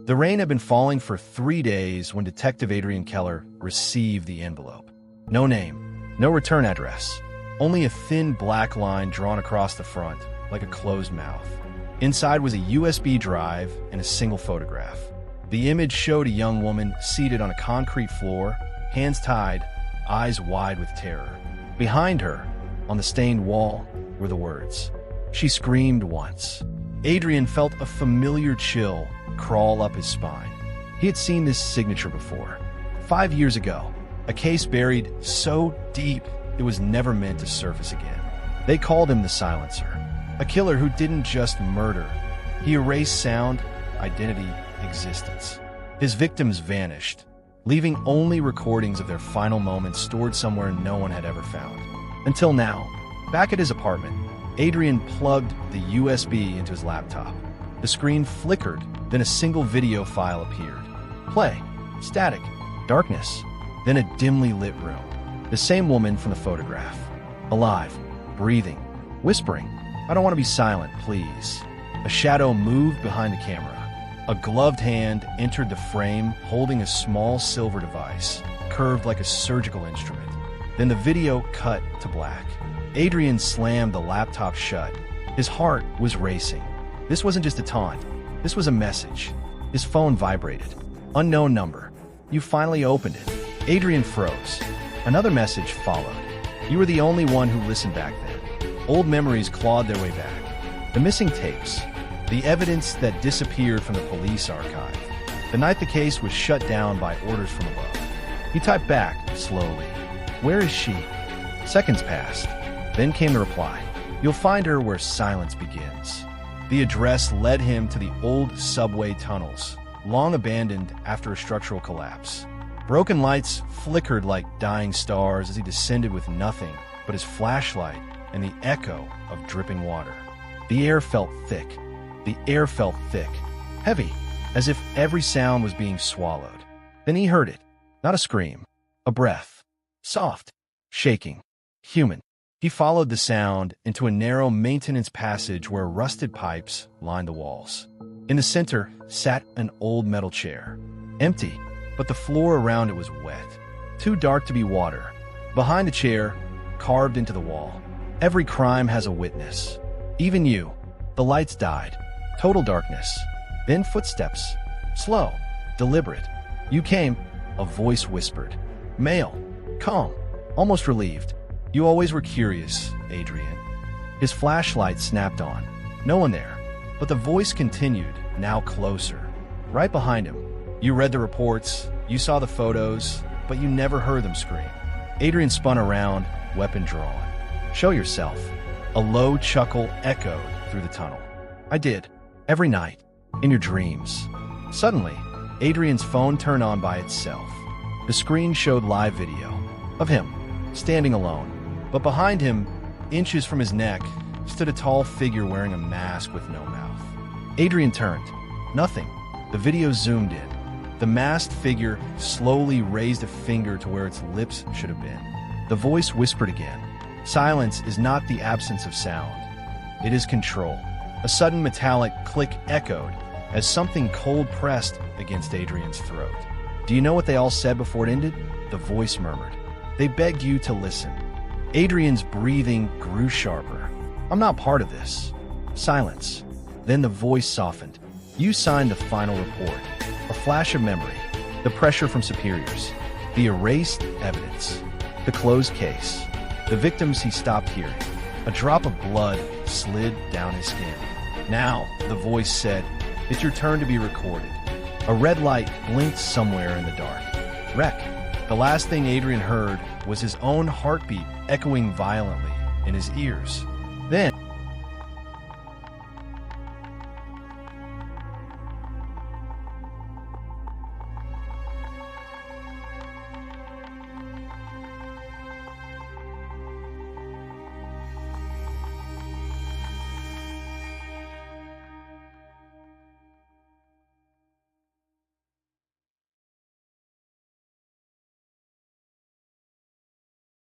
The rain had been falling for 3 days when Detective Adrian Keller received the envelope. No name, no return address, only a thin black line drawn across the front, like a closed mouth. Inside was a USB drive and a single photograph. The image showed a young woman seated on a concrete floor, hands tied, eyes wide with terror. Behind her, on the stained wall, were the words. She screamed once. Adrian felt a familiar chill crawl up his spine. He had seen this signature before. 5 years ago, a case buried so deep it was never meant to surface again. They called him the Silencer, a killer who didn't just murder. He erased sound, identity, existence. His victims vanished, leaving only recordings of their final moments stored somewhere no one had ever found. Until now, back at his apartment, Adrian plugged the USB into his laptop. The screen flickered, then a single video file appeared. Play, static, darkness, then a dimly lit room. The same woman from the photograph. Alive, breathing, whispering, "I don't want to be silent, please." A shadow moved behind the camera. A gloved hand entered the frame holding a small silver device, curved like a surgical instrument. Then the video cut to black. Adrian slammed the laptop shut. His heart was racing. This wasn't just a taunt. This was a message. His phone vibrated. Unknown number. You finally opened it. Adrian froze. Another message followed. You were the only one who listened back then. Old memories clawed their way back. The missing tapes. The evidence that disappeared from the police archive. The night the case was shut down by orders from above. He typed back, slowly. "Where is she?" Seconds passed. Then came the reply. "You'll find her where silence begins." The address led him to the old subway tunnels, long abandoned after a structural collapse. Broken lights flickered like dying stars as he descended with nothing but his flashlight and the echo of dripping water. The air felt thick. The air felt thick, heavy, as if every sound was being swallowed. Then he heard it. Not a scream, a breath. Soft, shaking, human. He followed the sound into a narrow maintenance passage where rusted pipes lined the walls. In the center sat an old metal chair. Empty, but the floor around it was wet. Too dark to be water. Behind the chair, carved into the wall. Every crime has a witness. Even you. The lights died. Total darkness. Then footsteps. Slow. Deliberate. "You came," a voice whispered. Male. Calm. Almost relieved. "You always were curious, Adrian." His flashlight snapped on. No one there. But the voice continued, now closer. Right behind him. "You read the reports, you saw the photos, but you never heard them scream." Adrian spun around, weapon drawn. "Show yourself." A low chuckle echoed through the tunnel. "I did. Every night. In your dreams." Suddenly, Adrian's phone turned on by itself. The screen showed live video of him, standing alone. But behind him, inches from his neck, stood a tall figure wearing a mask with no mouth. Adrian turned. Nothing. The video zoomed in. The masked figure slowly raised a finger to where its lips should have been. The voice whispered again. "Silence is not the absence of sound. It is control." A sudden metallic click echoed as something cold pressed against Adrian's throat. "Do you know what they all said before it ended?" The voice murmured. "They begged you to listen." Adrian's breathing grew sharper. "I'm not part of this." Silence. Then the voice softened. "You signed the final report." A flash of memory. The pressure from superiors. The erased evidence. The closed case. The victims he stopped hearing. A drop of blood slid down his skin. "Now," the voice said, "it's your turn to be recorded." A red light blinked somewhere in the dark. Wreck. The last thing Adrian heard was his own heartbeat echoing violently in his ears. Then,